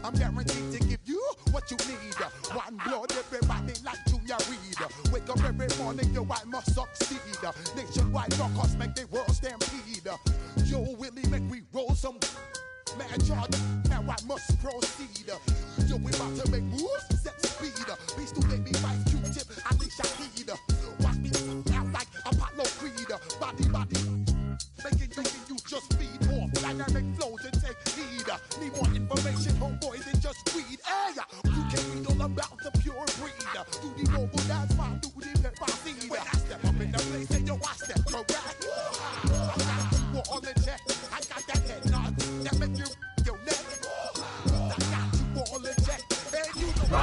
I'm guaranteed to give you what you need. One blood, everybody like Junior Reed. Wake up every morning, yo, I must succeed. Nationwide rockers make the world stampede. Yo, Willie, make we roll some man charge. Now I must proceed. Yo, we about to make moves, set speed. Beast to make me fight Q-tip, I leash I heed. Watch me out like Apollo Creed. Body, making you just feed more dynamic flows and take heed. Need more information, homeboy, than just read. Hey, you can read all about the pure breed. Do the mobile dance, my do the pepper seed. When I step up in the place, and yo, I step correct. I got you all in check. I got that head nod that make you your neck. I got you all in check. And you know I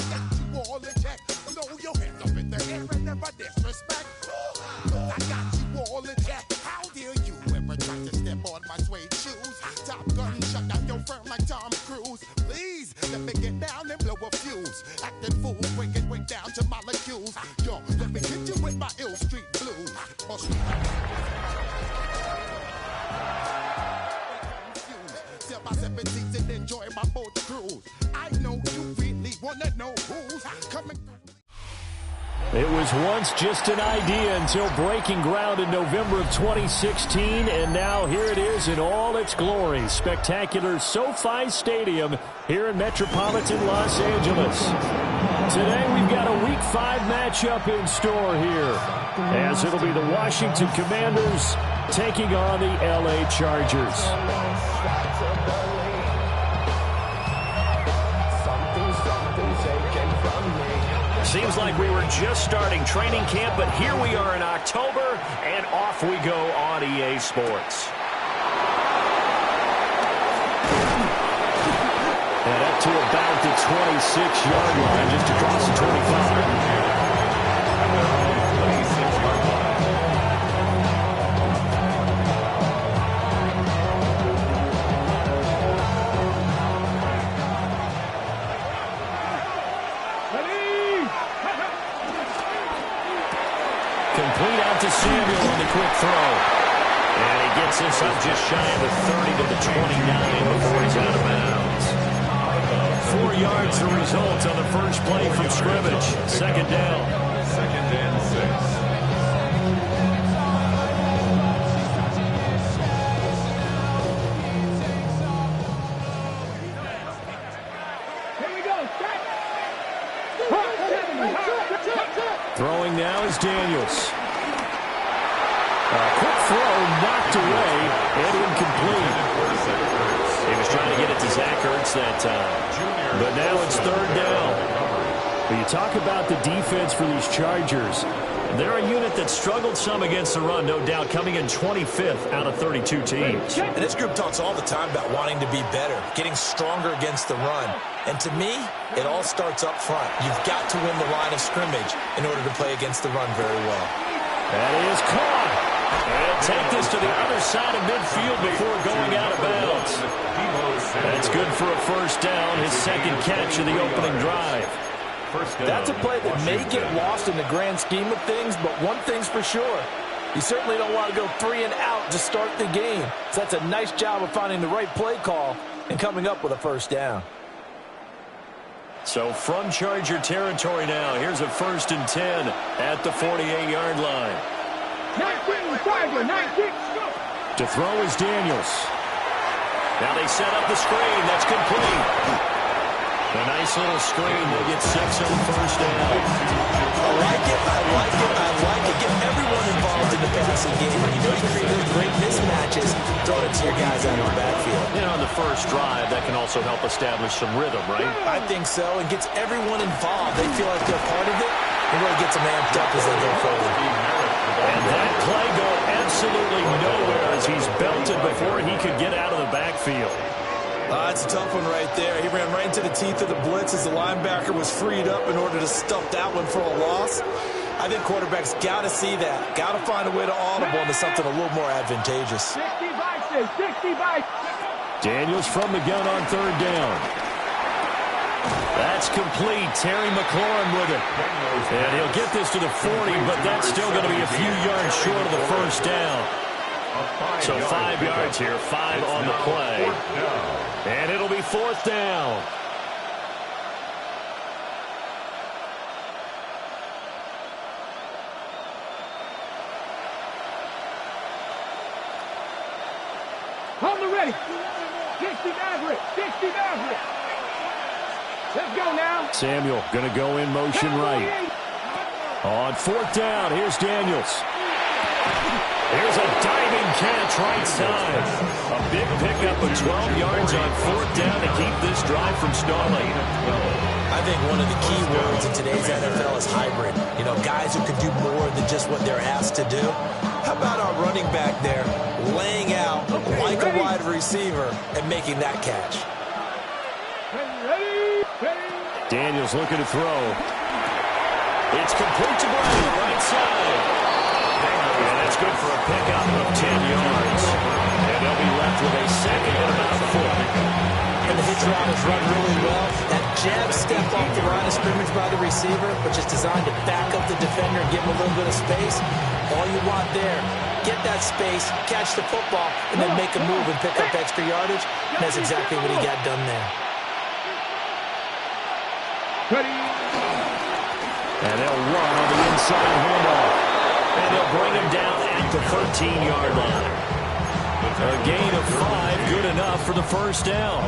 got you all in check. Throw your hands up in the air and never disrespect. I got you all in check. How dare you ever try to step on my suede shoes? Top Gun shut down your firm like Tom Cruise. Please let me get down and blow a fuse. Acting fool, break it way down to molecules. Yo, let me hit you with my ill street blues. Sell my 17s and enjoy my boat cruise. I know you really wanna know who's coming through. It was once just an idea until breaking ground in November of 2016, and now here it is in all its glory. Spectacular SoFi Stadium here in metropolitan Los Angeles. Today we've got a Week 5 matchup in store here, as it'll be the Washington Commanders taking on the LA Chargers. Seems like we were just starting training camp, but here we are in October, and off we go on EA Sports. And up to about the 26-yard line, just across the 25. Complete out to Samuel on the quick throw. And he gets this up just shy of the 30 to the 29 before he's out of bounds. 4 yards the result on the first play from scrimmage. Second down. Second and 6. Throwing now is Daniels. Quick throw knocked away and incomplete. He was trying to get it to Zach Ertz that time. But now it's third down. When you talk about the defense for these Chargers, they're a unit that struggled some against the run, no doubt, coming in 25th out of 32 teams. And this group talks all the time about wanting to be better, getting stronger against the run. And to me, it all starts up front. You've got to win the line of scrimmage in order to play against the run very well. That is caught. And he'll take this to the other side of midfield before going out of bounds. That's good for a first down, his second catch of the opening drive. That's a play that may get lost in the grand scheme of things, but one thing's for sure. You certainly don't want to go 3 and out to start the game. So that's a nice job of finding the right play call and coming up with a first down. So from Charger territory now, here's a 1st and 10 at the 48-yard line. 19, Charger, 19. To throw is Daniels. Now they set up the screen. That's complete. A nice little screen. They'll get 6 on first down. I like it. I like it. I like it. Get everyone involved in the passing game. When you know you create those great mismatches, throw it to your guys out of the backfield. You know, on the first drive, that can also help establish some rhythm, right? I think so. It gets everyone involved. They feel like they're part of it. It really gets them amped up as they go forward. And that play going absolutely nowhere as he's belted before he could get out of the backfield. That's a tough one right there. He ran right into the teeth of the blitz as the linebacker was freed up in order to stuff that one for a loss. I think quarterbacks got to see that. Got to find a way to audible into something a little more advantageous. 60 by 6. Daniels from the gun on third down. That's complete. Terry McLaurin with it. And he'll get this to the 40, but that's still going to be a few yards short of the first down. So 5 yards here, 5 on the play. And it'll be 4th down. Hold the ready. 60 Maverick. 60 Maverick. Let's go now. Samuel going to go in motion right. On 4th down, here's Daniels. Here's a diving catch right side. A big pickup of 12 yards on 4th down to keep this drive from stalling. I think one of the key words in today's NFL is hybrid. You know, guys who can do more than just what they're asked to do. How about our running back there laying out like a wide receiver and making that catch? Daniels looking to throw. It's complete to Brown, right side. And that's good for a pickup of 10 yards. And they'll be left with a second and about 4. And the hitch route is run really well. That jab step off the line of scrimmage by the receiver, which is designed to back up the defender and give him a little bit of space. All you want there, get that space, catch the football, and then make a move and pick up extra yardage. And that's exactly what he got done there. And they'll run on the inside handoff. And they'll bring him down at the 13-yard line. A gain of 5, good enough for the first down.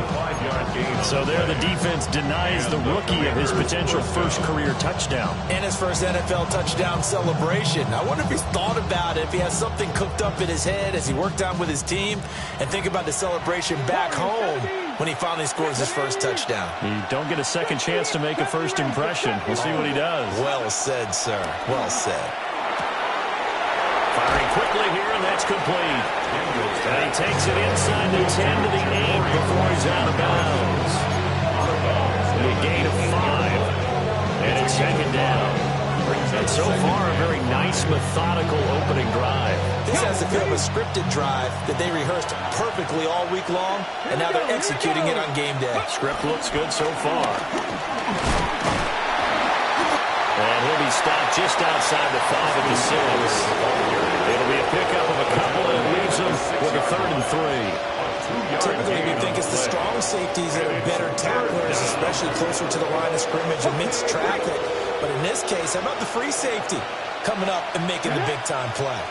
So there the defense denies the rookie of his potential first career touchdown. And his first NFL touchdown celebration. I wonder if he's thought about it, if he has something cooked up in his head as he worked on with his team, and think about the celebration back home when he finally scores his first touchdown. You don't get a second chance to make a first impression. We'll see what he does. Well said, sir. Well said. Firing quickly here, and that's complete. And he takes it inside the 10 to the 8 before he's out of bounds. A gain of 5. And it's second down. And so far, a very nice, methodical opening drive. This has the feel of a scripted drive that they rehearsed perfectly all week long, and now they're executing it on game day. Script looks good so far. And he'll be stopped just outside the 5 at the 6. It'll be a pickup of a couple, and it leaves him with a 3rd and 3. Typically, we think it's the strong safeties that are better tacklers, especially closer to the line of scrimmage amidst traffic. But in this case, how about the free safety coming up and making the big-time play?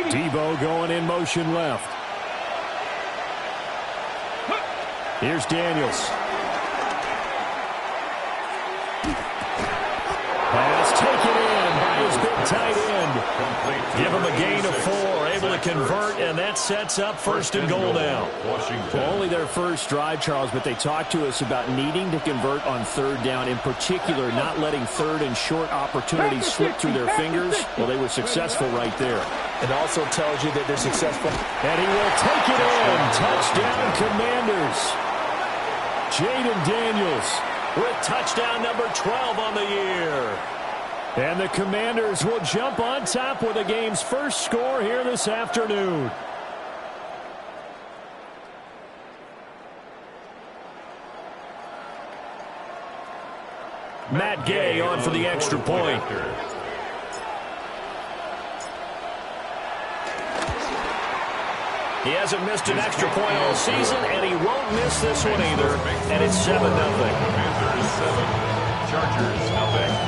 Debo going in motion left. Here's Daniels. Pass taken in by his big tight end. Give him a gain of 4, able to convert, and that sets up 1st and goal now. Only their first drive, Charles, but they talked to us about needing to convert on 3rd down, in particular not letting 3rd and short opportunities slip through their fingers. Well, they were successful right there. It also tells you that they're successful. And he will take it in. Touchdown, Commanders. Jaden Daniels with touchdown number 12 on the year. And the Commanders will jump on top with the game's first score here this afternoon. Matt Gay on for the extra point. He hasn't missed an extra point all season, and he won't miss this one either. And it's 7-0. Commanders 7, Chargers 0.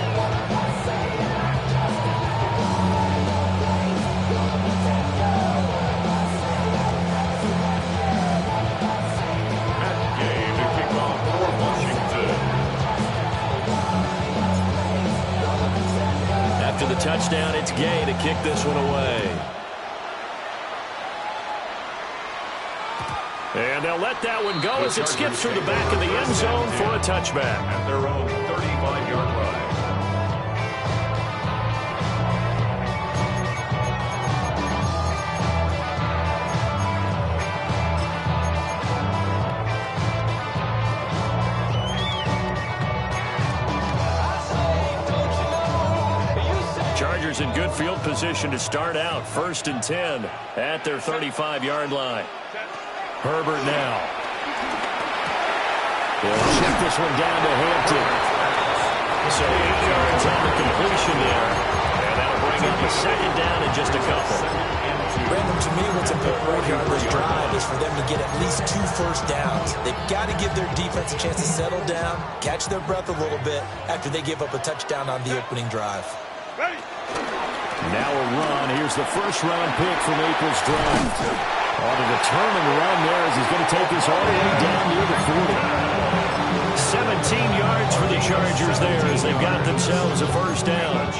After the touchdown, it's Gay to kick this one away. And they'll let that one go as it skips through the back of the end zone for a touchback. At their own 35-yard line. Chargers in good field position to start out. 1st and 10 at their 35-yard line. Herbert now. They'll check this one down to Hampton. So 8 yards on the completion there. And that'll bring up a second down and just a couple. Brandon, to me, what's important right here on this drive is for them to get at least 2 first downs. They've got to give their defense a chance to settle down, catch their breath a little bit after they give up a touchdown on the opening drive. Now a run. Here's the first-round pick from April's draft. On a determined run there as he's going to take this all the way down near the 40. 17 yards for the Chargers there as they've got themselves a first down.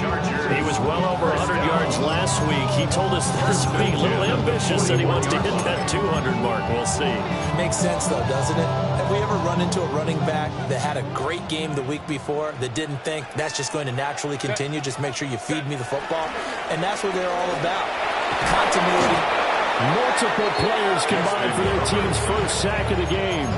He was well over 100 yards last week. He told us this week, a little ambitious, that he wants to hit that 200 mark. We'll see. Makes sense, though, doesn't it? Have we ever run into a running back that had a great game the week before that didn't think that's just going to naturally continue? Just make sure you feed me the football. And that's what they're all about. Continuity. Multiple players combined for their team's first sack of the game.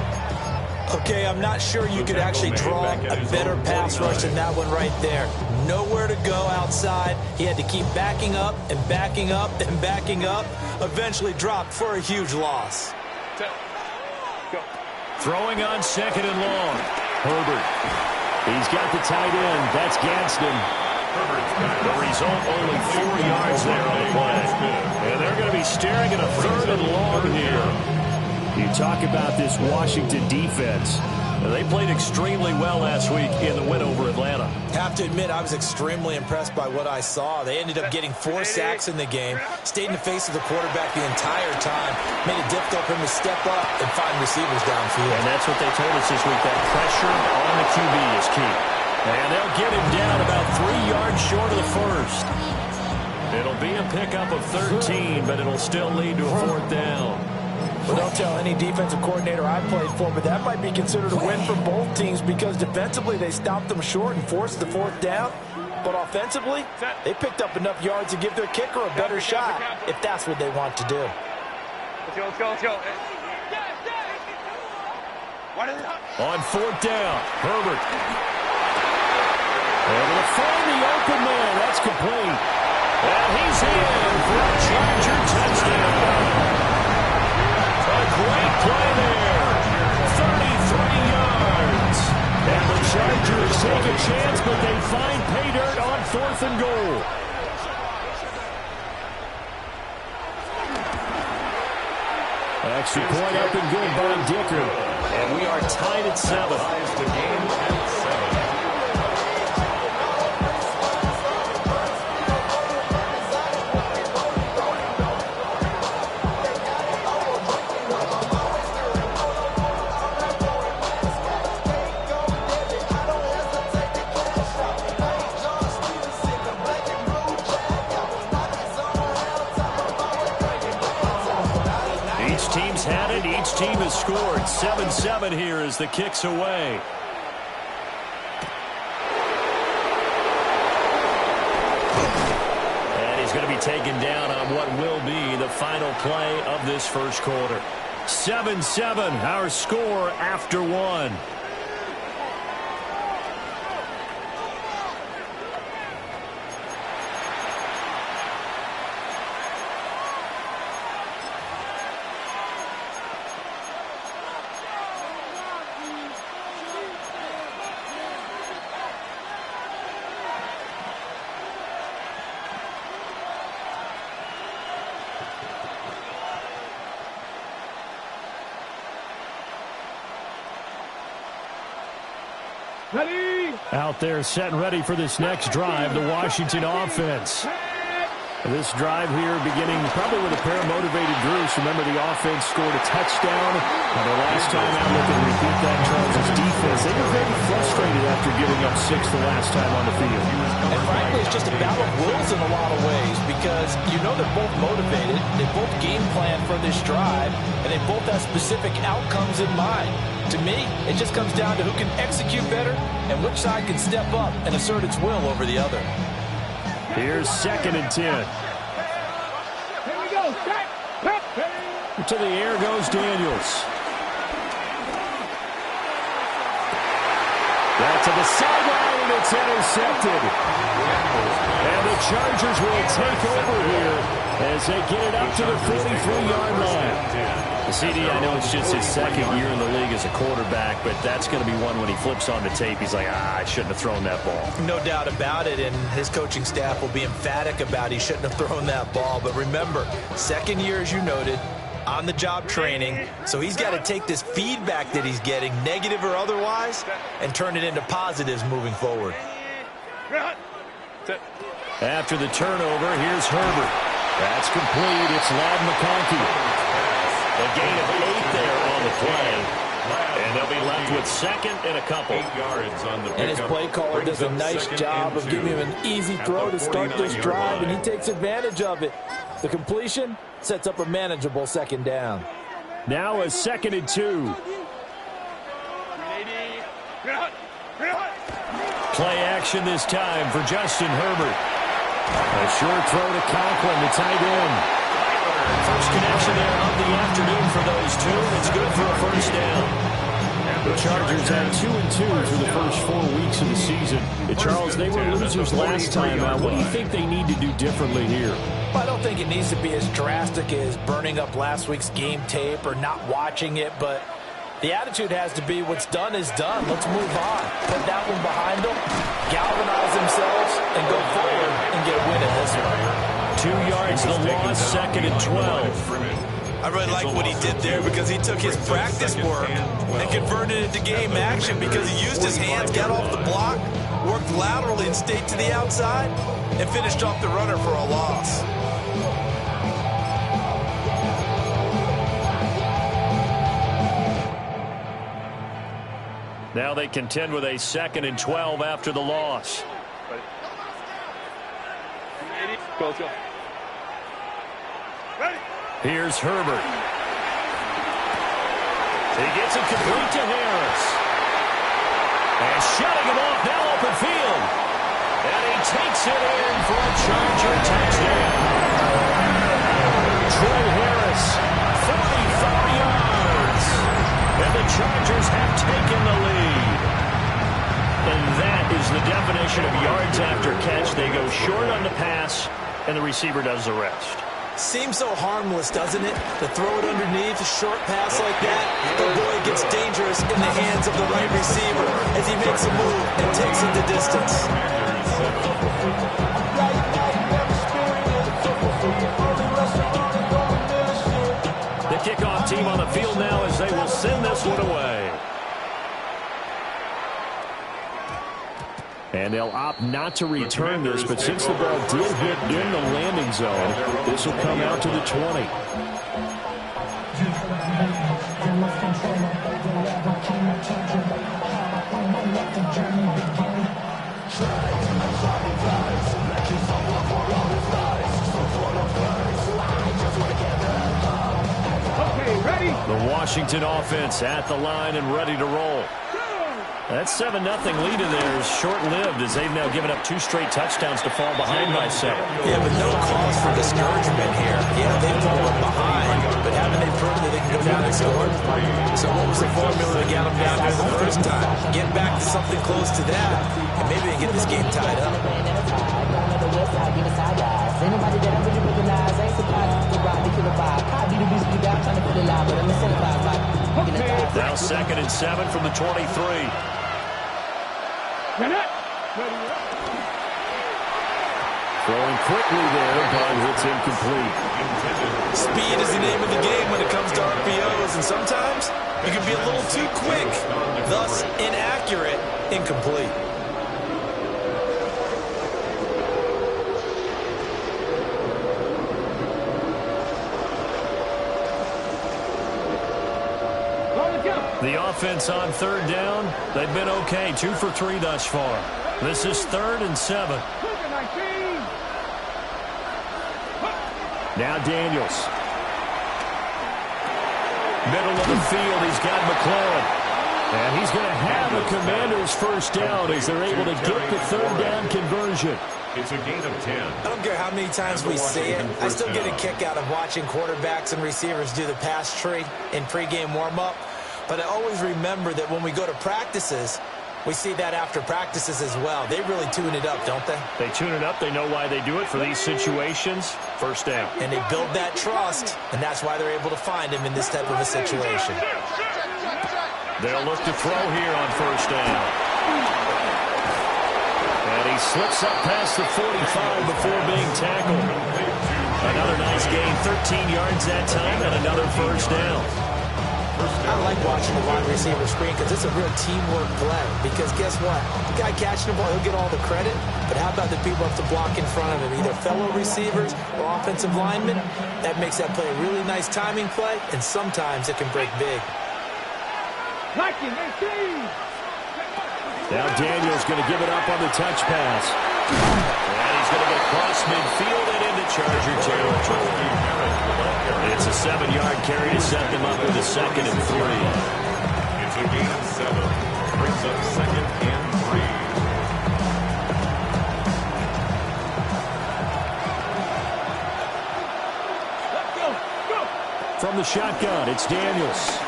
Okay, I'm not sure you could actually draw a better pass rush than that one right there. Nowhere to go outside. He had to keep backing up and backing up and backing up. Eventually dropped for a huge loss. Throwing on second and long. Herbert. He's got the tight end. That's Gadsden. The result, only 4 yards there on the play. And they're going to be staring at a third and long here. You talk about this Washington defense. They played extremely well last week in the win over Atlanta. Have to admit, I was extremely impressed by what I saw. They ended up getting 4 sacks in the game, stayed in the face of the quarterback the entire time, made it difficult for him to step up and find receivers downfield. And that's what they told us this week, that pressure on the QB is key. And they'll get him down about 3 yards short of the first. It'll be a pickup of 13, but it'll still lead to a 4th down. Well, don't tell any defensive coordinator I played for, but that might be considered a win for both teams because defensively they stopped them short and forced the 4th down. But offensively, they picked up enough yards to give their kicker a better shot if that's what they want to do. Let's go. On 4th down, Herbert. Able to find the open man. That's complete. And he's in for a Charger touchdown. A great play there. 33 yards. And the Chargers take a chance, but they find pay dirt on 4th and goal. Extra point up and good by Dicker. And we are tied at 7. Each team has scored. 7-7 here as the kick's away. And he's going to be taken down on what will be the final play of this first quarter. 7-7, our score after 1. Ready? Out there set and ready for this next drive, the Washington offense. This drive here beginning probably with a pair of motivated Bruce. Remember, the offense scored a touchdown. And the last time out, look at repeat that, Charles' defense. They were very frustrated after giving up 6 the last time on the field. And frankly, it's just a battle of wills in a lot of ways because you know they're both motivated. They both game plan for this drive, and they both have specific outcomes in mind. To me, it just comes down to who can execute better and which side can step up and assert its will over the other. Here's 2nd and 10. Here we go. To the air goes Daniels. Back to the sideline, and it's intercepted. And the Chargers will take over here as they get it up to the 43-yard line. CD, I know it's just his second year in the league as a quarterback, but that's going to be one when he flips on the tape. He's like, I shouldn't have thrown that ball. No doubt about it, and his coaching staff will be emphatic about he shouldn't have thrown that ball. But remember, second year, as you noted, on-the-job training, so he's got to take this feedback that he's getting, negative or otherwise, and turn it into positives moving forward. After the turnover, here's Herbert. That's complete. It's Ladd McConkey. A gain of 8 there on the play. And they'll be left with second and a couple. 8 yards on the pickup. And his play caller does a nice job of giving him an easy throw to start this drive, and he takes advantage of it. The completion sets up a manageable second down. Now a 2nd and 2. Play action this time for Justin Herbert. A short throw to Conklin, the tight end. First connection there of the afternoon for those two. It's good for a first down. The Chargers had 2-2 through the first 4 weeks of the season. Charles, they were losers last time out. What do you think they need to do differently here? Well, I don't think it needs to be as drastic as burning up last week's game tape or not watching it, but the attitude has to be what's done is done. Let's move on. Put that one behind them, galvanize themselves, and go forward and get a win in this one. 2 yards the loss, 2nd and 12. I really like what he did there because he took his practice work and converted it to game action because he used his hands, got off the block, worked laterally and stayed to the outside, and finished off the runner for a loss. Now they contend with a 2nd and 12 after the loss. Here's Herbert. He gets it complete to Harris. And shutting him off, now open field. And he takes it in for a Charger touchdown. Trey Harris, 44 yards. And the Chargers have taken the lead. And that is the definition of yards after catch. They go short on the pass, and the receiver does the rest. Seems so harmless, doesn't it? To throw it underneath, a short pass like that. The boy gets dangerous in the hands of the right receiver as he makes a move and takes it the distance. The kickoff team on the field now as they will send this one away. And they'll opt not to return this, but since the ball did hit in the landing zone, this will come out to the 20. Okay, ready? The Washington offense at the line and ready to roll. That 7-0 lead in there is short-lived as they've now given up 2 straight touchdowns to fall behind by 7. Yeah, but no cause for discouragement here. Yeah, they've fallen behind, but haven't they proven that they can go down and score? So what was the formula to get them down there the first time? Get back to something close to that, and maybe they get this game tied up. Now 2nd and 7 from the 23. Throwing quickly there, but it's incomplete. Speed is the name of the game when it comes to RPOs, and sometimes you can be a little too quick, thus inaccurate, incomplete. The offense on 3rd down, they've been okay, 2 for 3 thus far. This is 3rd and 7. Now Daniels. Middle of the field, he's got McLaurin. And he's going to have the Commanders' first down as they're able to get the 3rd down conversion. It's a gain of 10. I don't care how many times we see it. I still get a kick out of watching quarterbacks and receivers do the pass tree in pregame warm-up. But I always remember that when we go to practices, we see that after practices as well. They really tune it up, don't they? They tune it up. They know why they do it for these situations. First down. And they build that trust, and that's why they're able to find him in this type of a situation. They'll look to throw here on first down. And he slips up past the 45 before being tackled. Another nice gain, 13 yards that time, and another first down. I like watching the wide receiver screen because it's a real teamwork play. Because guess what? The guy catching the ball, he'll get all the credit. But how about the people up to block in front of him, either fellow receivers or offensive linemen? That makes that play a really nice timing play, and sometimes it can break big. Now Daniel's going to give it up on the touch pass. And he's going to get across midfield and into Charger territory. It's a 7-yard carry to set them up with a 2nd and 3. It's a gain of 7. Brings up 2nd and 3. From the shotgun, it's Daniels.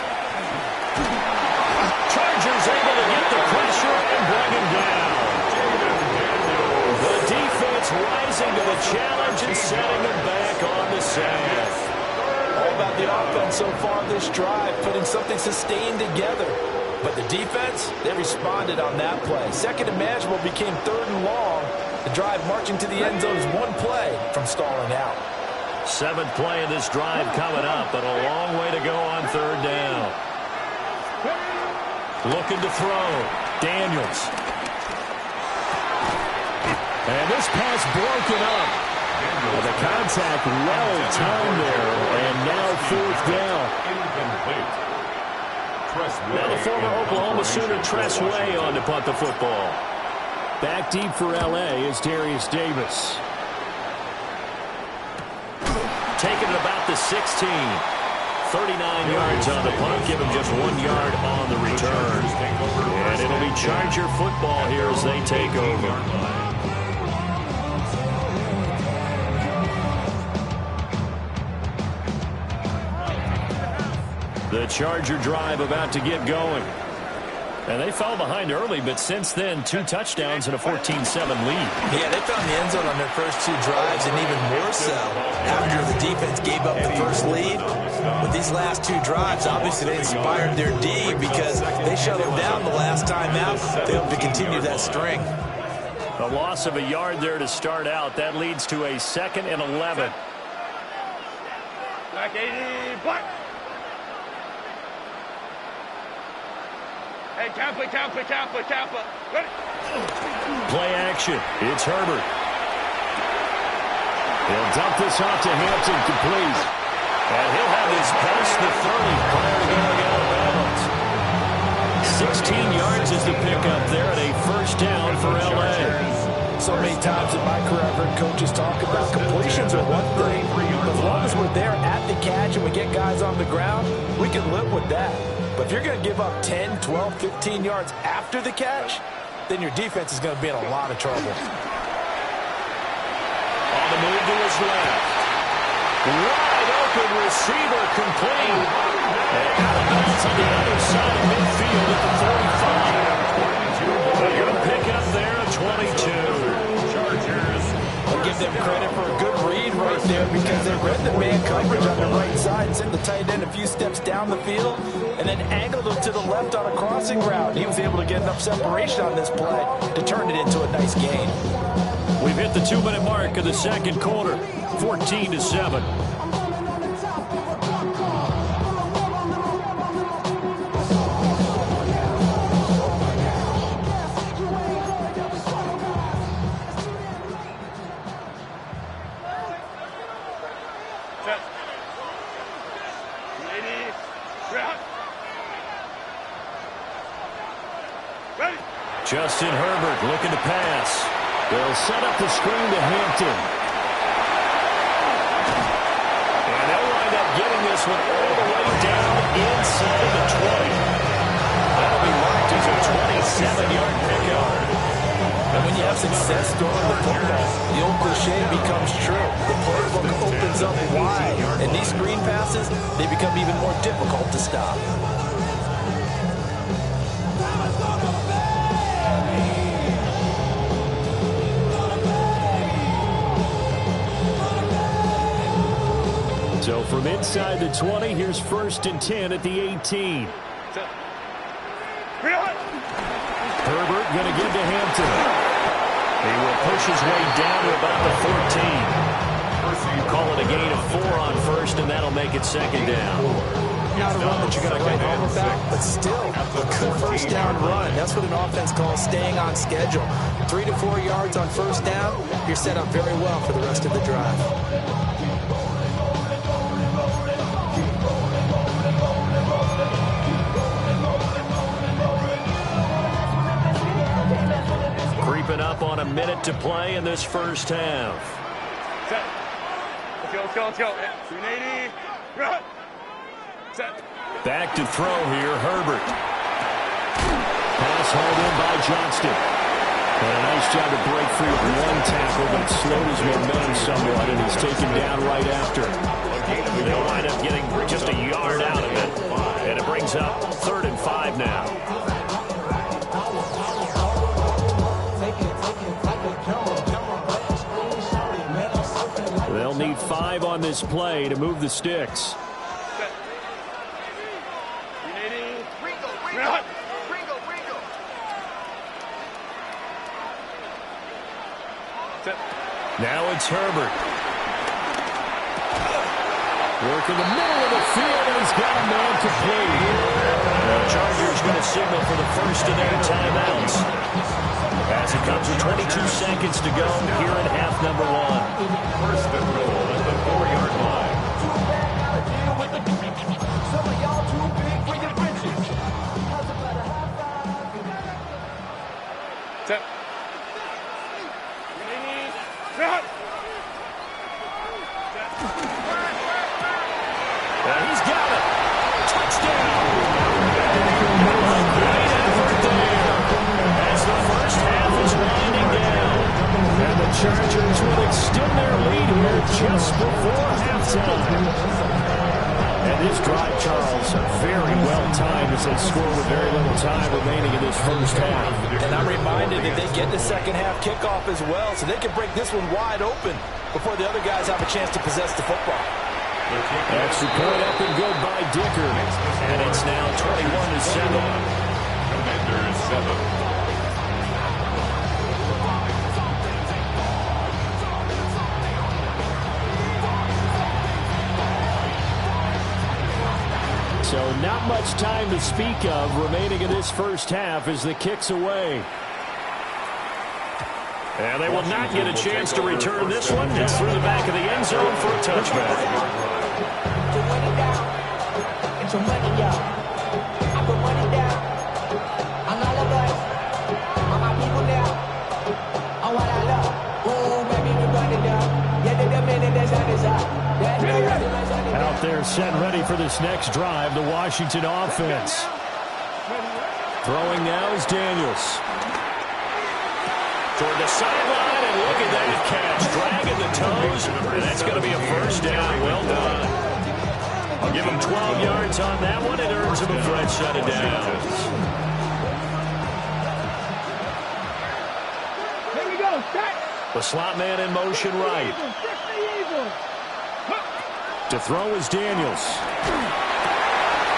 Chargers able to get the pressure and bring him down. The defense rising to the challenge and setting them back on the sack. All about the offense so far this drive, putting something sustained together. But the defense, they responded on that play. 2nd and manageable became 3rd and long. The drive marching to the end zone is 1 play from stalling out. 7th play of this drive coming up, but a long way to go on 3rd down. Looking to throw. Daniels. And this pass broken up. Well, the contact well-timed there, and now 4th down. Now the former Oklahoma Sooner Tress Way on to punt the football. Back deep for L.A. is Darius Davis. Taking it about the 16. 39 yards on the punt, give him just 1 yard on the return. And it'll be Charger football here as they take over. The Charger drive about to get going. And they fell behind early, but since then, 2 touchdowns and a 14-7 lead. Yeah, they found the end zone on their first 2 drives, and even more so after the defense gave up the first lead. But these last 2 drives, obviously they inspired their D because they shut them down the last time out. They hope to continue that string. A loss of a yard there to start out. That leads to a 2nd and 11. Back 80, block. Hey, Tampa. Ready? Play action. It's Herbert. He'll dump this off to Hampton, complete. And he'll have this past the 30 prior to going out of bounds. 16 yards is the pickup there at a first down for L.A. So many times in my career, I've heard coaches talk about completions are one thing. But as long as we're there at the catch and we get guys on the ground, we can live with that. But if you're going to give up 10, 12, 15 yards after the catch, then your defense is going to be in a lot of trouble. On the move to his left. Wide open receiver complete. And out of bounds on the other side of midfield at the 45. A good pickup there at 22. Chargers. I'll give them credit for a good read right there because they read the man coverage on the right side, sent the tight end a few steps down the field, and then angled him to the left on a crossing route. He was able to get enough separation on this play to turn it into a nice gain. We've hit the 2-minute mark of the 2nd quarter, 14-7. Justin Herbert looking to pass. They'll set up the screen to Hampton. And they'll wind up getting this one all the way down inside the 20. That'll be marked as a 27-yard pickup. And when you have success throwing the football, the old cliche becomes true. The playbook opens up wide, and these screen passes, they become even more difficult to stop. inside the 20. Here's 1st and 10 at the 18. Herbert going to give to Hampton. He will push his way down to about the 14. Call it a gain of 4 on 1st, and that'll make it 2nd down. Not a run that you're going to go home about, but still a good 1st down run. That's what an offense calls staying on schedule. 3 to 4 yards on 1st down, you're set up very well for the rest of the drive. Creeping up on a minute to play in this 1st half. Set. Let's go. 380. Run. Set. Back to throw here, Herbert. Pass hauled in by Johnston. And a nice job to break free with 1 tackle, but it slowed his momentum somewhat, and he's taken down right after. They'll wind up getting just a yard out of it. And it brings up 3rd and 5 now. They'll need 5 on this play to move the sticks. Now it's Herbert. Work in the middle of the field, and he's got a man complete. The Chargers going to signal for the 1st and 8 timeouts. As it comes with 22 seconds to go here in half number 1. 1st and goal at the 4-yard line. Set. He's got it. Touchdown. Great effort there as the 1st half is winding down. And the Chargers will extend their lead here just before halftime. And this drive, Charles, very well timed as they score with very little time remaining in this 1st half. And I'm reminded that they get the 2nd half kickoff as well, so they can break this one wide open before the other guys have a chance to possess the football. Extra point up and good by Dicker. And it's now 21-7. Commanders 7. So not much time to speak of remaining in this 1st half as the kick's away. And they will not get a chance to return this one. It's through the back of the end zone for a touchback. Out there set ready for this next drive, the Washington offense. Throwing now is Daniels. Toward the sideline, and look at that catch. Dragging the toes, and that's going to be a 1st down. Well done. I'll give him 12 yards on that one. It earns him a threat shut it down. Here we go. Set. The slot man in motion right. To throw is Daniels.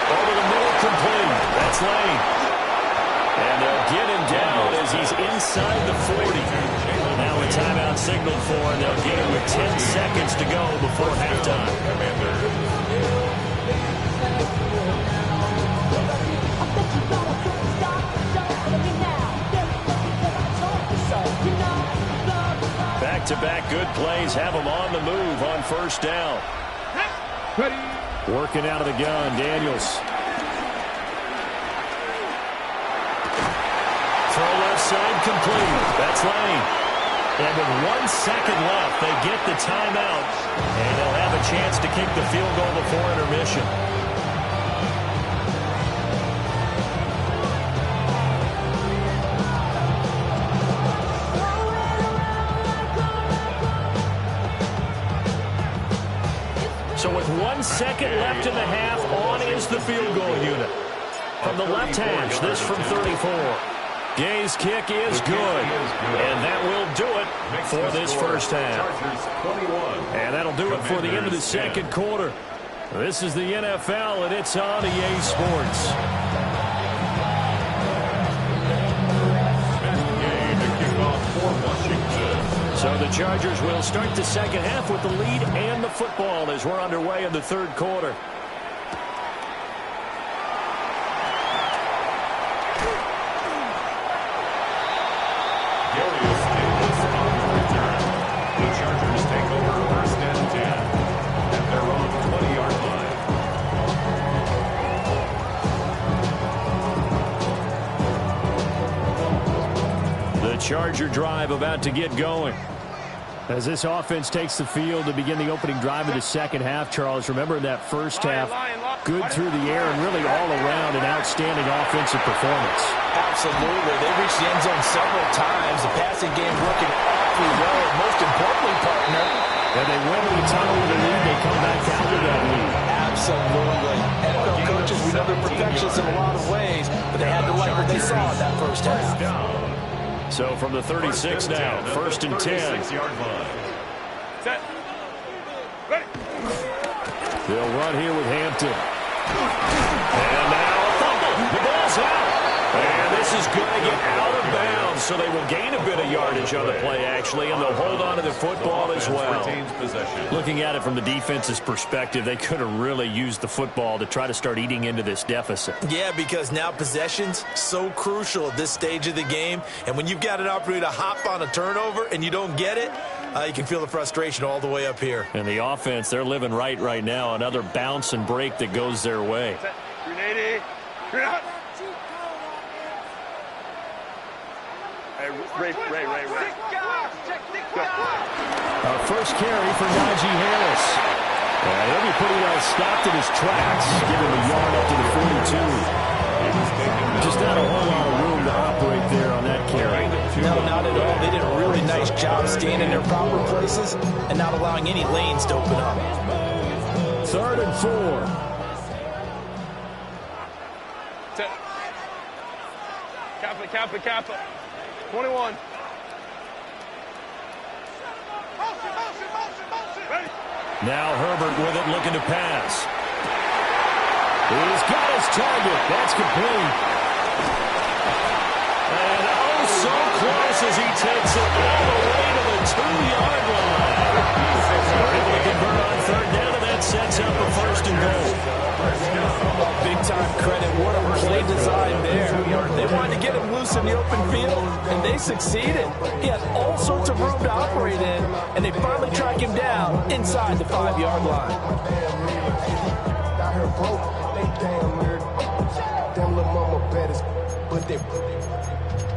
Over the middle, complete. That's Lane. And they'll get him down as he's inside the 40. Now a timeout signaled for, and they'll get him with 10 seconds to go before halftime. Back-to-back good plays have him on the move on 1st down. Working out of the gun, Daniels. Throw left side complete. That's Lane. And with 1 second left, they get the timeout. And they'll have a chance to kick the field goal before intermission. So with 1 second left in the half, on is the field goal unit. From the left hash, this from 34. Gay's kick is good, and that will do it for this 1st half. And that'll do it for the end of the 2nd quarter. This is the NFL, and it's on EA Sports. So the Chargers will start the second half with the lead and the football as we're underway in the third quarter. The Chargers take over first and 10 at their own 20-yard line. The Charger drive about to get going. As this offense takes the field to begin the opening drive of the second half, Charles, remember in that first half, good through the air and really all around an outstanding offensive performance. Absolutely. They reached the end zone several times. The passing game working awfully well. And most importantly, partner, and they went to the tunnel with a lead. They come back out with that lead. Absolutely. NFL coaches, we know they're perfectionists in a lot of ways, but they had to like what they saw in that first half. So from the 36 now, first and 10. Set. Ready. They'll run here with Hampton. And now a fumble. The ball's out. And this is going to get out of bounds, so they will gain a bit of yardage on the play, actually, and they'll hold on to the football as well. Looking at it from the defense's perspective, they could have really used the football to try to start eating into this deficit. Yeah, because now possession's so crucial at this stage of the game, and when you've got an opportunity to hop on a turnover and you don't get it, you can feel the frustration all the way up here. And the offense, they're living right now. Another bounce and break that goes their way. 380. Ray. Our first carry for Najee Harris. He'll be pretty well stopped in his tracks, giving a yard up to the 42. Just not a whole lot of room to operate there on that carry. No, not at all. They did a really nice job staying in their proper places and not allowing any lanes to open up. 3rd and 4. Kappa. 21. Now Herbert with it, looking to pass. He's got his target. That's complete. And oh, so close as he takes it all the way to the 2-yard line. They're able to convert on 3rd down, and that sets up a 1st and goal. Big-time credit. What a play design there. They wanted to get him loose in the open field, and they succeeded. He had all sorts of room to operate in, and they finally track him down inside the 5-yard line.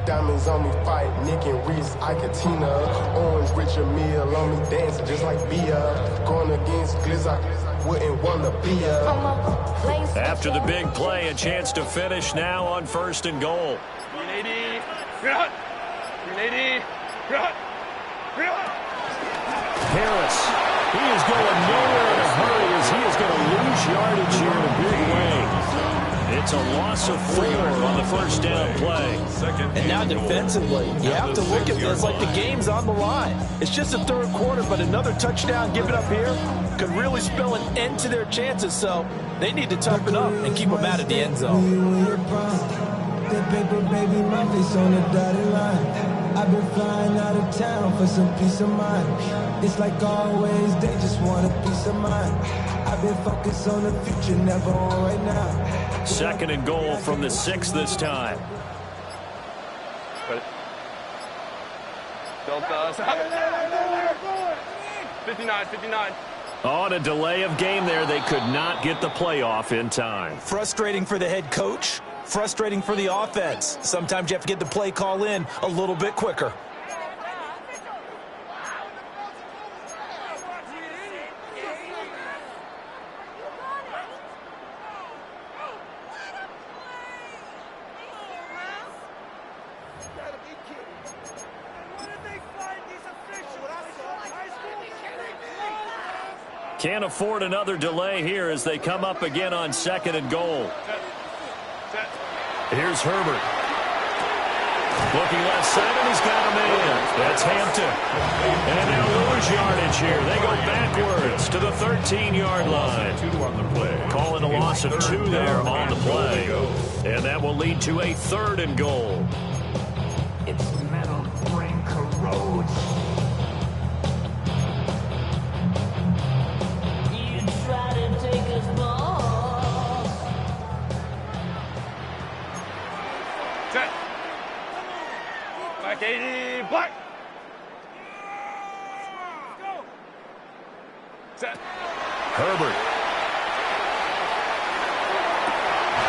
Diamonds on me fight, Nick and Reese, Iketina, Orange Richard Mill on me dancing just like Bia. Going against Glizz, wouldn't want to be After the big play, a chance to finish now on 1st and goal. 380. Harris, he is going nowhere in a hurry as he is going to lose yardage here in a big way. It's a loss of 4 on the 1st down play. And now defensively, you have to look at this like the game's on the line. It's just the 3rd quarter, but another touchdown given up here could really spell an end to their chances, so they need to toughen up and keep them out of the end zone. That paper, baby, my face on the dotted line. I've been flying out of town for some peace of mind. It's like always, they just want a piece of mind. I've been focused on the future, never on right now. 2nd and goal from the 6 this time. Delta. 59. On a delay of game there, they could not get the playoff in time. Frustrating for the head coach, frustrating for the offense. Sometimes you have to get the play call in a little bit quicker. Can't afford another delay here as they come up again on 2nd and goal. Here's Herbert. Looking left side, and he's got a man. That's Hampton. And they'll lose yardage here. They go backwards to the 13-yard line. Calling a loss of 2 there on the play. And that will lead to a 3rd and goal. Its metal brain corrodes. You try to take us both. Set. Back 80, black. Set. Herbert.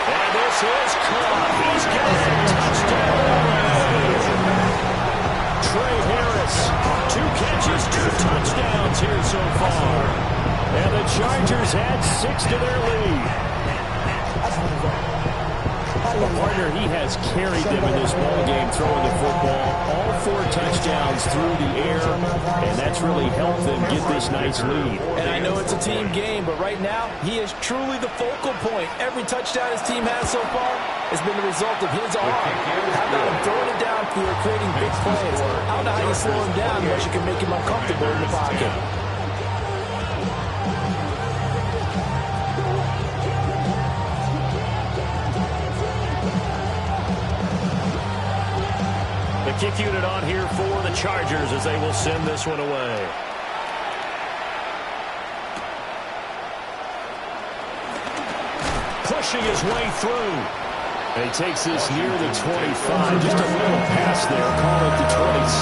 And this is caught. He's got a touchdown. Trey Harris, 2 catches, 2 touchdowns here so far. And the Chargers add 6 to their lead. Well, partner, he has carried them in this ball game, throwing the football. All 4 touchdowns through the air, and that's really helped them get this nice lead. And I know it's a team game, but right now, he is truly the focal point. Every touchdown his team has so far has been the result of his arm. How about him throwing it downfield, creating big plays? I don't know how you slow him down unless you can make him uncomfortable in the pocket. Kick unit on here for the Chargers as they will send this one away. Pushing his way through. And he takes this near the 25. Just a little pass there. Call it the 26.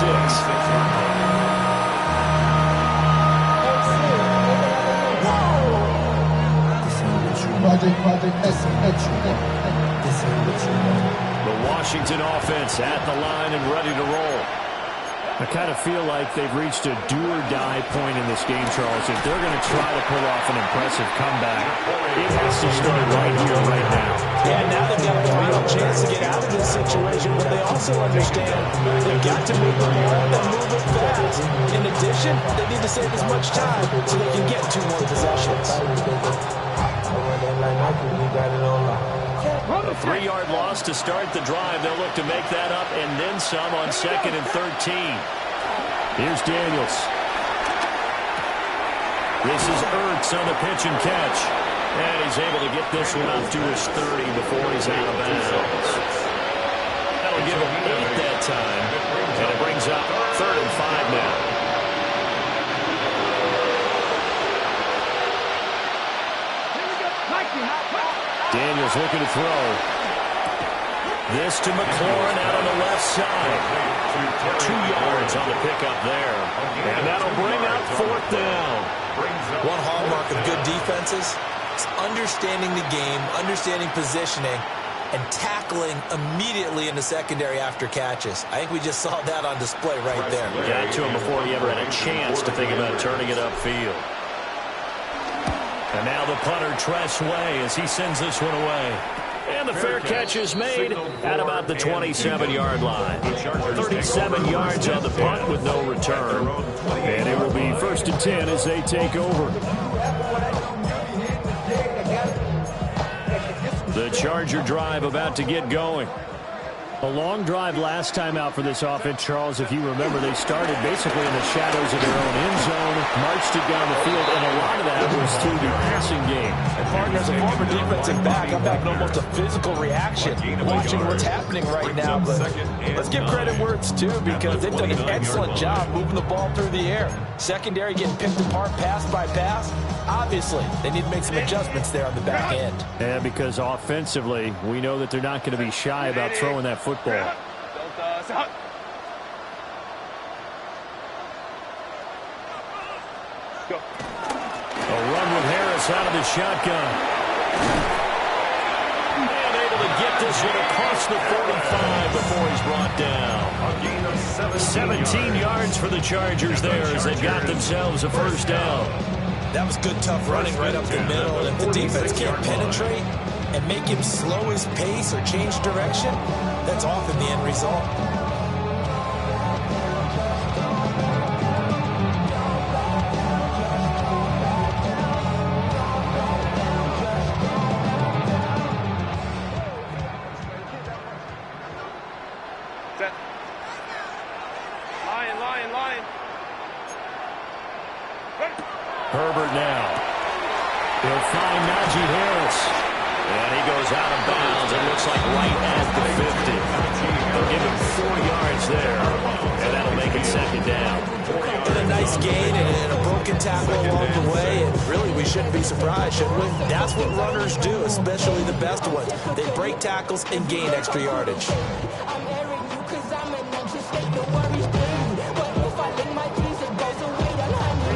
The Washington offense at the line and ready to roll. I kind of feel like they've reached a do-or-die point in this game, Charles. If they're going to try to pull off an impressive comeback, it has to start right here, right now. Yeah, now they've got a real chance to get out of this situation, but they also understand they've got to move the ball and move it fast. In addition, they need to save as much time so they can get 2 more possessions. A 3-yard loss to start the drive. They'll look to make that up and then some on 2nd and 13. Here's Daniels. This is Ertz on the pitch and catch. And he's able to get this one up to his 30 before he's out of bounds. That'll give him 8 that time. And it brings up 3rd and 5 now. Daniels looking to throw. This to McLaurin out on the left side. 2 yards on the pickup there. And that'll bring up 4th down. One hallmark of good defenses is understanding the game, understanding positioning, and tackling immediately in the secondary after catches. I think we just saw that on display right there. Got to him before he ever had a chance to think about turning it upfield. And now the punter, Tress Way, as he sends this one away. And the fair catch is made at about the 27-yard line. 37 yards on the punt with no return. And it will be 1st and 10 as they take over. The Charger drive about to get going. A long drive last time out for this offense, Charles. If you remember, they started basically in the shadows of their own end zone, marched it down the field, and a lot of that was through the passing game. And partner, as a former defensive back, I'm having almost a physical reaction watching what's happening right now. But let's give credit where it's due, because they've done an excellent job moving the ball through the air. Secondary getting picked apart pass by pass. Obviously, they need to make some adjustments there on the back end. Yeah, because offensively, we know that they're not going to be shy about throwing that football. Go. A run with Harris out of the shotgun. And able to get this one across the 45 before he's brought down. 17 yards for the Chargers there as they got themselves a 1st down. That was good, tough running right up the middle. And if the defense can't penetrate and make him slow his pace or change direction, that's often the end result. Set. Line. Herbert now. He'll find Najee Harris. And he goes out of bounds. It looks like right at the 50. They'll give him 4 yards there. And that'll make it second down. And a nice gain and a broken tackle along the way. And really, we shouldn't be surprised, should we? That's what runners do, especially the best ones. They break tackles and gain extra yardage.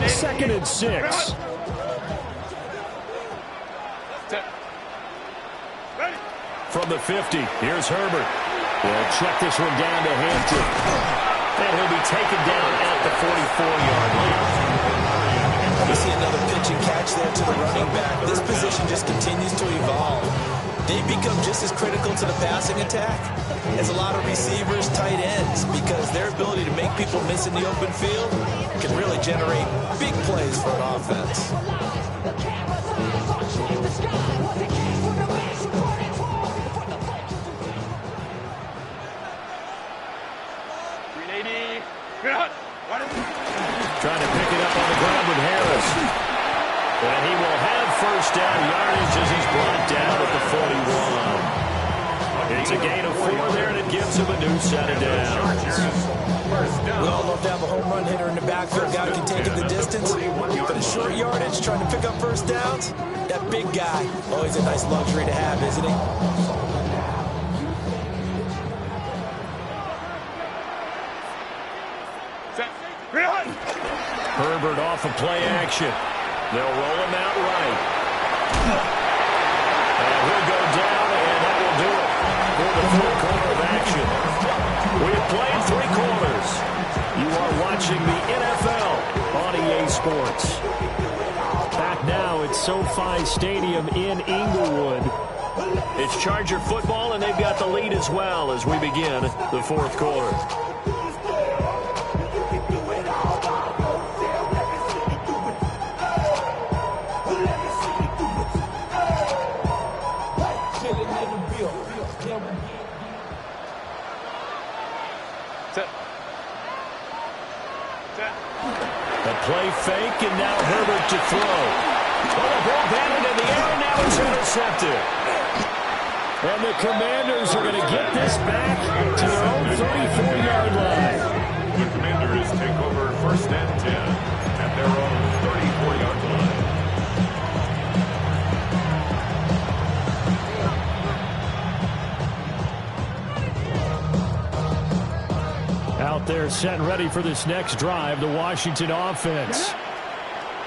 Second and 6. From the 50, here's Herbert. We'll check this one down to Hampton. And he'll be taken down at the 44-yard line. We see another pitch and catch there to the running back. This position just continues to evolve. They become just as critical to the passing attack as a lot of receivers, tight ends, because their ability to make people miss in the open field can really generate big plays for an offense. Trying to pick it up on the ground with Harris. And he will have first down yardage as he's brought down at the 41. It's a gain of 4 there, and it gives him a new set of downs. We all love to have a home run hitter in the backfield, guy who can take it the distance. But a short yardage, trying to pick up first downs, that big guy, always a nice luxury to have, isn't he? Herbert off of play action. They'll roll him out right. And he'll go down, and that will do it for the 4th quarter of action. We have played 3 quarters. You are watching the NFL on EA Sports. Back now at SoFi Stadium in Inglewood. It's Charger football, and they've got the lead as well as we begin the 4th quarter. Play fake, and now Herbert to throw. Oh, the ball batted in the air, and now it's intercepted. And the Commanders are going to get this back to their own 34-yard line. The Commanders take over 1st and 10 at their own 34-yard line. Out there set and ready for this next drive, the Washington offense.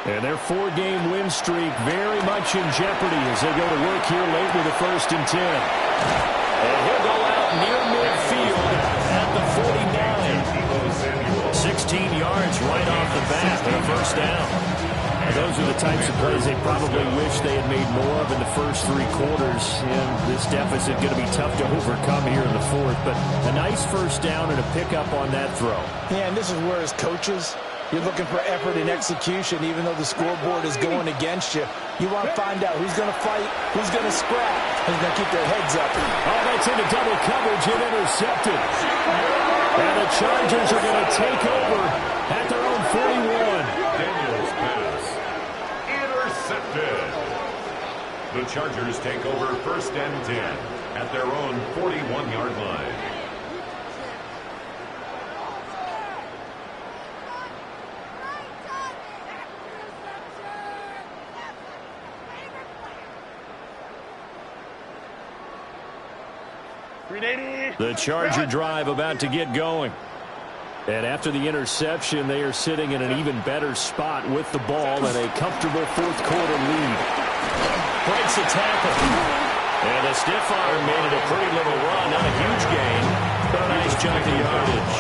And their 4-game win streak very much in jeopardy as they go to work here late with a 1st and 10. And he'll go out near midfield at the 49. 16 yards right off the bat and a 1st down. And those are the types of plays they probably wish they had made more of in the first 3 quarters. And this deficit going to be tough to overcome here in the 4th. But a nice 1st down and a pickup on that throw. Yeah, and this is where as coaches, you're looking for effort and execution, even though the scoreboard is going against you. You want to find out who's going to fight, who's going to scrap, who's going to keep their heads up. Oh, that's into double coverage and intercepted. And the Chargers are going to take over at their own 41. Daniels pass. Intercepted. The Chargers take over 1st and 10 at their own 41-yard line. The Charger drive about to get going. And after the interception, they are sitting in an even better spot with the ball and a comfortable 4th quarter lead. Breaks a tackle. And the stiff arm made it a pretty little run. Not a huge gain, but a nice chunk of yardage.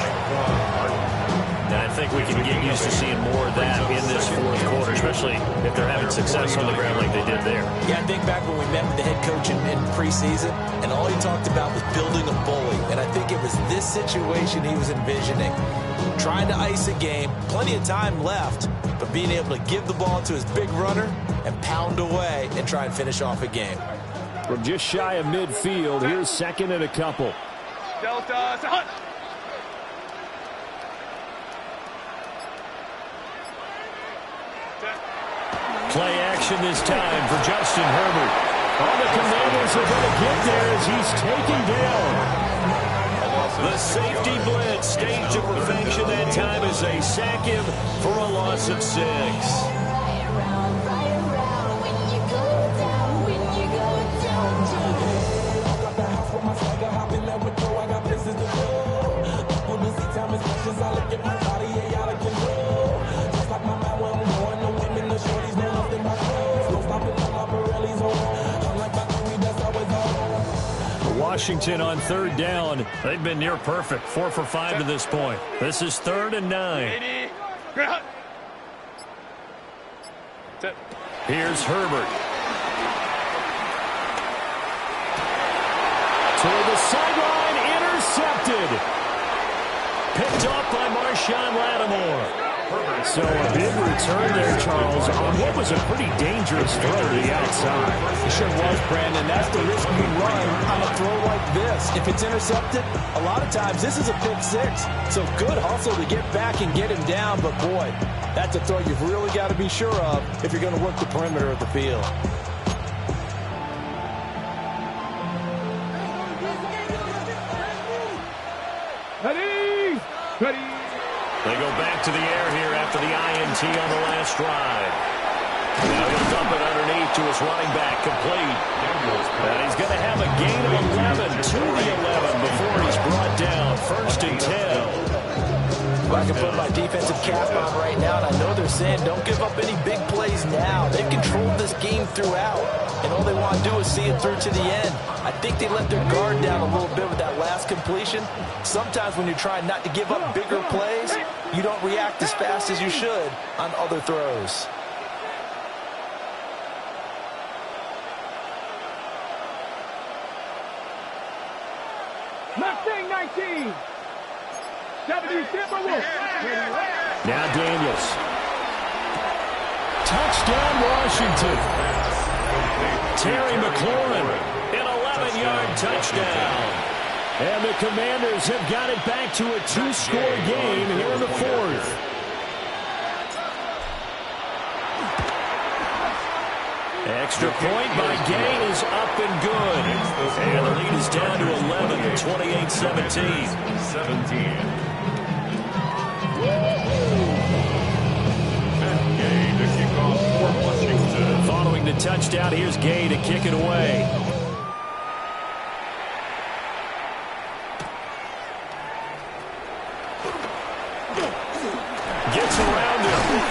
And I think we can get used to seeing more of that in this 4th quarter, especially if they're having success on the ground like they did there. Yeah, I think back when we met with the head coach in preseason, and all he talked about was building a bully. And I think it was this situation he was envisioning. Trying to ice a game, plenty of time left, but being able to give the ball to his big runner and pound away and try and finish off a game. From just shy of midfield, here's 2nd and a couple. Delta, Play action this time for Justin Herbert. All the Commanders are going to get there as he's taken down. The safety blitz staged to perfection that time as they sack him for a loss of 6. Washington on 3rd down. They've been near perfect. 4 for 5 to this point. This is 3rd and 9. Here's Herbert. Toward the sideline, intercepted. Picked up by Marshawn Lattimore. So a big return there, Charles, on what was a pretty dangerous throw to the outside. It sure was, Brandon. That's the risk you run on a throw like this. If it's intercepted, a lot of times this is a pick 6. So good hustle to get back and get him down. But, boy, that's a throw you've really got to be sure of if you're going to work the perimeter of the field. Ready. They go back to the air here after the INT on the last drive. Now he'll dump it underneath to his running back, complete. And he's going to have a gain of 11 to the 11 before he's brought down. 1st and 10. I can put my defensive cap on right now, and I know they're saying don't give up any big plays now. They've controlled this game throughout, and all they want to do is see it through to the end. I think they let their guard down a little bit with that last completion. Sometimes when you're trying not to give up bigger plays, you don't react as fast as you should on other throws. Mustang 19. Now Daniels. Touchdown, Washington. Terry McLaurin, an 11-yard touchdown. And the Commanders have got it back to a 2-score game here in the 4th. Extra point by Gain is up and good. And the lead is down to 11, 28-17. Following the touchdown, here's Gay to kick it away. Gets around him.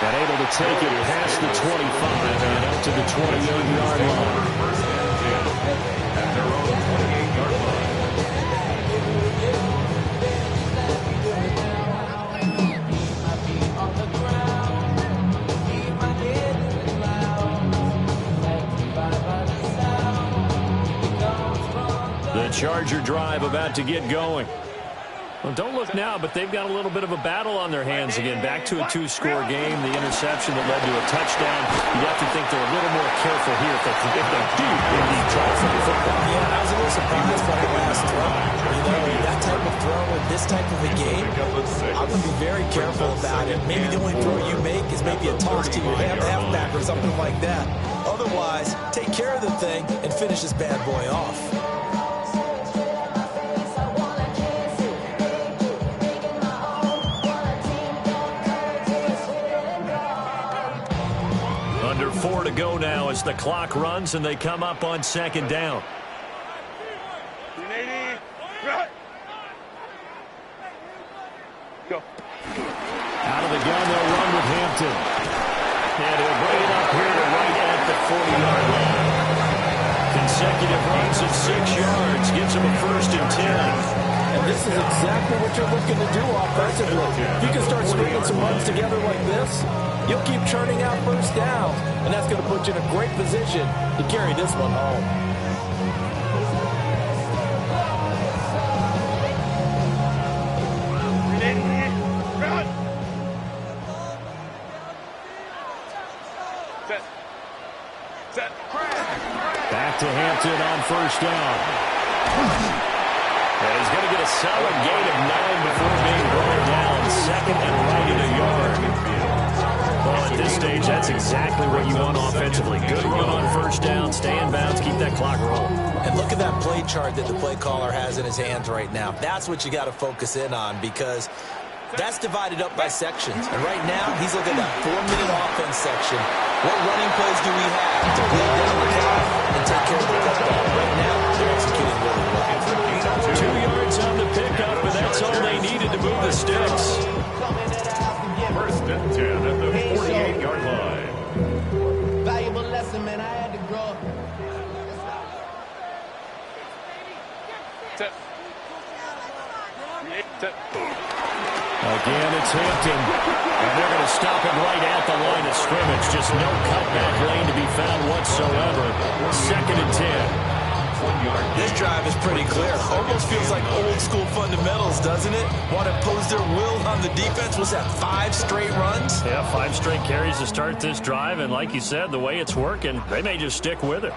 And able to take it past the 25 and out to the 28-yard line. At their own 28-yard line. The Charger drive about to get going. Well, don't look now, but they've got a little bit of a battle on their hands again. Back to a 2-score game. The interception that led to a touchdown. You'd have to think they're a little more careful here if they do indeed try for the football. Yeah, I was a little surprised by the last throw. You know, that type of throw in this type of a game, I would be very careful about it. Maybe the only throw you make is maybe a toss to your halfback or something like that. Otherwise, take care of the thing and finish this bad boy off. Under 4 to go now as the clock runs and they come up on 2nd down. Go. Out of the gun, they'll run with Hampton. And he'll bring it up here to right at the 40-yard line. Consecutive runs of 6 yards gets him a 1st and 10. And this is exactly what you're looking to do offensively. If you can start stringing some runs together like this, you'll keep churning out 1st downs, and that's going to put you in a great position to carry this one home. Set. Back to Hampton on 1st down. And he's going to get a solid gain of 9 before being brought down. 2nd and right at a yard. On this stage, that's exactly what you want offensively. Good run on first down, stay in bounds, keep that clock rolling. And look at that play chart that the play caller has in his hands right now. That's what you got to focus in on, because that's divided up by sections. And right now, he's looking at that 4-minute offense section. What running plays do we have to bleed down the clock and take care of the football? Right now, they're executing really well. 2 yards on the pickup, and that's all they needed to move the sticks. First and 10 at the 48-yard line. Valuable lesson, man. I had to grow up. Again, it's Hampton, and they're going to stop him right at the line of scrimmage. Just no cutback lane to be found whatsoever. 2nd and 10. This drive is pretty clear. Almost feels like old school fundamentals, doesn't it? Want to impose their will on the defense. Was that 5 straight runs? Yeah, 5 straight carries to start this drive, and like you said, the way it's working, they may just stick with it.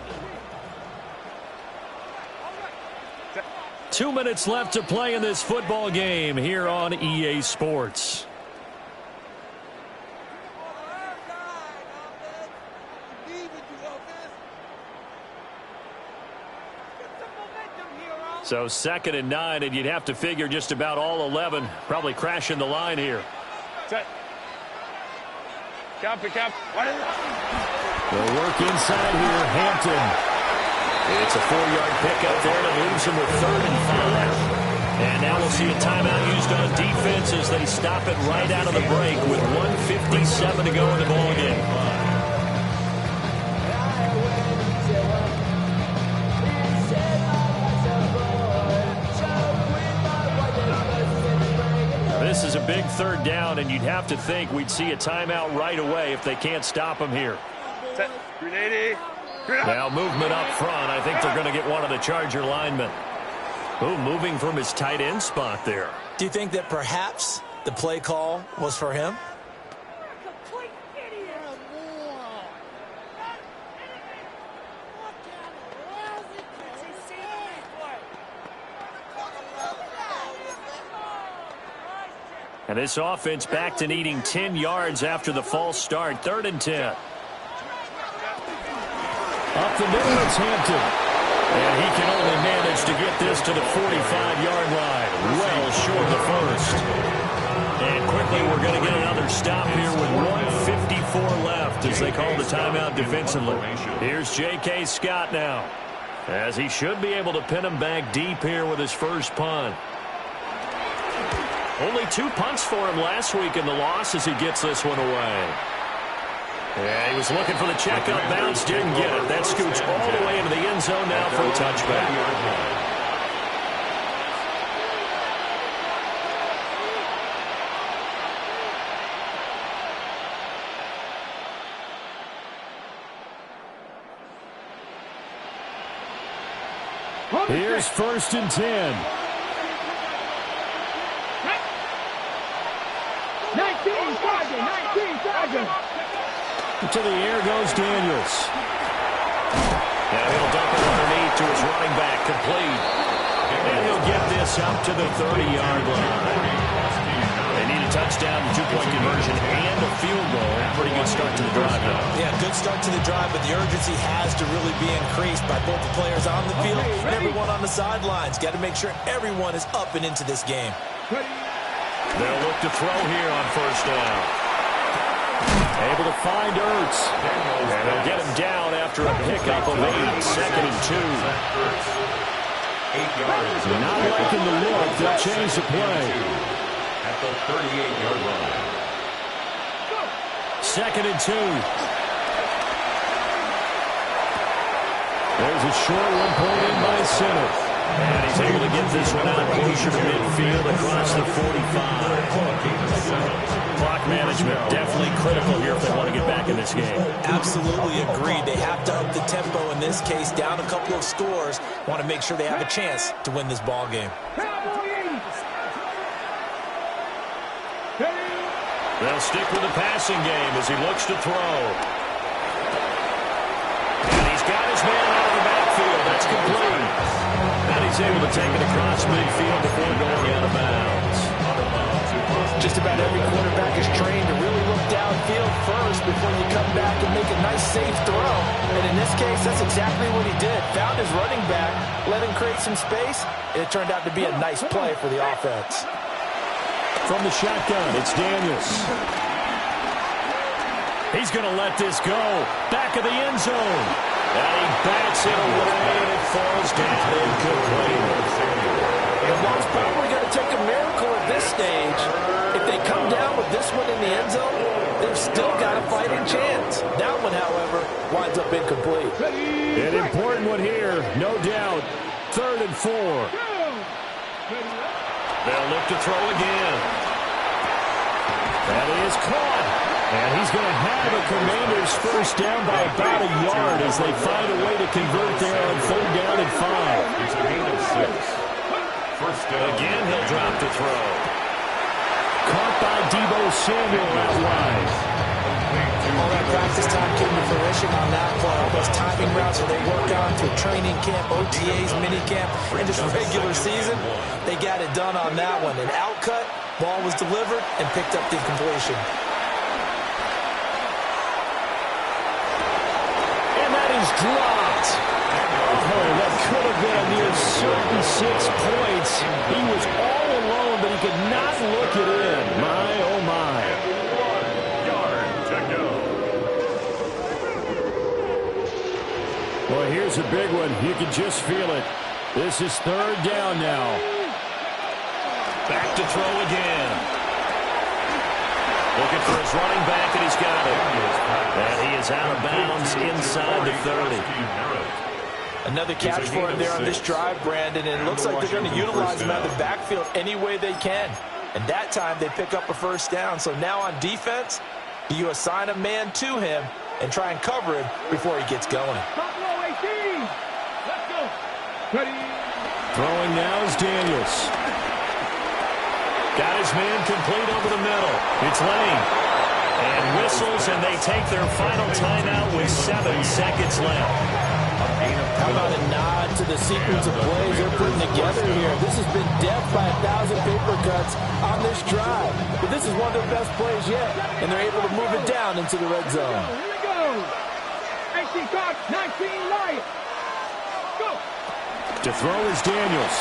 2 minutes left to play in this football game here on EA Sports. So 2nd and 9, and you'd have to figure just about all 11 probably crashing the line here. Copy. They'll work inside here, Hampton. It's a 4-yard pickup there to leaves him with 3rd and 5. And now we'll see a timeout used on defense as they stop it right out of the break with 1:57 to go in the ballgame. This is a big 3rd down, and you'd have to think we'd see a timeout right away if they can't stop him here. Now movement up front. I think they're going to get one of the Charger linemen. Ooh, moving from his tight end spot there. Do you think that perhaps the play call was for him? And this offense back to needing 10 yards after the false start. 3rd and 10. Up the middle, it's Hampton. And he can only manage to get this to the 45-yard line. Well short of the first. And quickly we're going to get another stop here with 1:54 left as they call the timeout defensively. Here's J.K. Scott now, as he should be able to pin him back deep here with his first punt. Only 2 punts for him last week in the loss as he gets this one away. Yeah, he was looking for the check up bounce, didn't get it. That scoots all the way into the end zone now for a touchback. Here's 1st and 10. 19 Charger. To the air goes Daniels. Now he'll dump it underneath to his running back, complete. And he'll get this up to the 30-yard line. They need a touchdown, 2-point conversion, and a field goal. Pretty good start to the drive, though. Yeah, good start to the drive, but the urgency has to really be increased by both the players on the field and everyone on the sidelines. Got to make sure everyone is up and into this game. They'll look to throw here on first down. Able to find Ertz. And they'll get him down after a pickup of 8. 2nd and 2. 8 yards. Not liking the look. They'll change the play. At the 38-yard line. 2nd and 2. There's a short one pulled in by center. And he's able to get this one out closer to midfield across the 45. Clock management definitely critical here if they want to get back in this game. Absolutely agreed. They have to up the tempo in this case, down a couple of scores. Want to make sure they have a chance to win this ball game. They'll stick with the passing game as he looks to throw. And he's got his man out of the backfield. That's complete. And he's able to take it across midfield before going out of bounds. Just about every quarterback is trained to really look downfield first before you come back and make a nice, safe throw. And in this case, that's exactly what he did. Found his running back, let him create some space, and it turned out to be a nice play for the offense. From the shotgun, it's Daniels. He's going to let this go. Back of the end zone. And he backs it away, and it falls down incomplete. And while it's probably going to take a miracle at this stage, if they come down with this one in the end zone, they've still got a fighting chance. That one, however, winds up incomplete. An important one here, no doubt. 3rd and 4. They'll look to throw again. That is caught. And he's going to have a Commanders first down by about a yard as they find a way to convert there on 3rd down and 5. It's a gain of 6. First down. Again, he'll drop to throw. Caught by Deebo Samuel out wide. All that practice time came to fruition on that play. All those timing routes that they work on through training camp, OTAs, minicamp, and just regular season, they got it done on that one. An out cut, ball was delivered, and picked up the completion. And that is dropped. Oh, that could have been a near certain 6 points. He was all alone, but he could not look it in. My, oh, my. 1 yard to go. Well, here's a big one. You can just feel it. This is 3rd down now. Back to throw again. Looking for his running back, and he's got it. And he is out of bounds inside the 30. Another catch for him there on this drive, Brandon, and it looks like they're going to utilize him out of the backfield any way they can. And that time they pick up a first down. So now on defense, you assign a man to him and try and cover him before he gets going. Throwing now is Daniels. Got his man complete over the middle. It's Lane. And whistles, and they take their final timeout with 7 seconds left. How about a nod to the sequence of plays they're putting together here? This has been death by 1,000 paper cuts on this drive. But this is one of their best plays yet, and they're able to move it down into the red zone. Here we go. 18 clock, 19 light. Go. To throw is Daniels.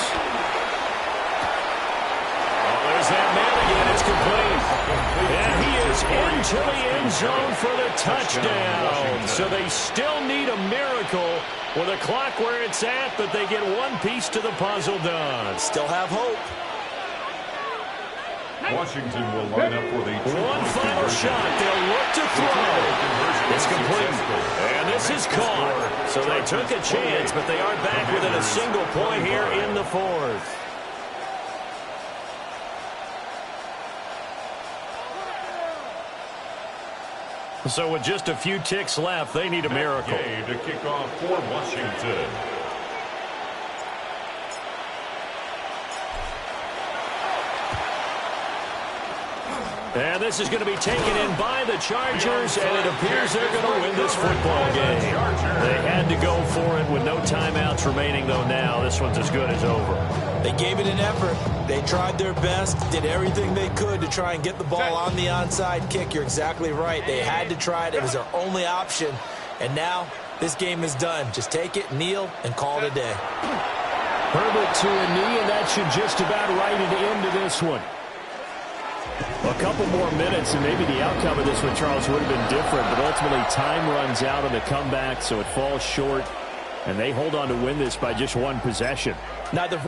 Oh, there's that man again. It's complete. And he is into the end zone for the touchdown. So they still need a miracle with a clock where it's at, but they get one piece to the puzzle done. Still have hope. Washington will line up for the one final shot. They'll look to throw. It's complete. And this is caught. So they took a chance, but they are back within a single point here in the 4th. So with just a few ticks left, they need a miracle. To kick off for Washington. And this is going to be taken in by the Chargers, and it appears they're going to win this football game. They had to go for it with no timeouts remaining, though now this one's as good as over. They gave it an effort. They tried their best, did everything they could to try and get the ball on the onside kick. You're exactly right. They had to try it. It was their only option. And now this game is done. Just take it, kneel, and call it a day. Herbert to a knee, and that should just about write it into this one. A couple more minutes, and maybe the outcome of this one, Charles, would have been different. But ultimately, time runs out on the comeback, so it falls short. And they hold on to win this by just one possession. Neither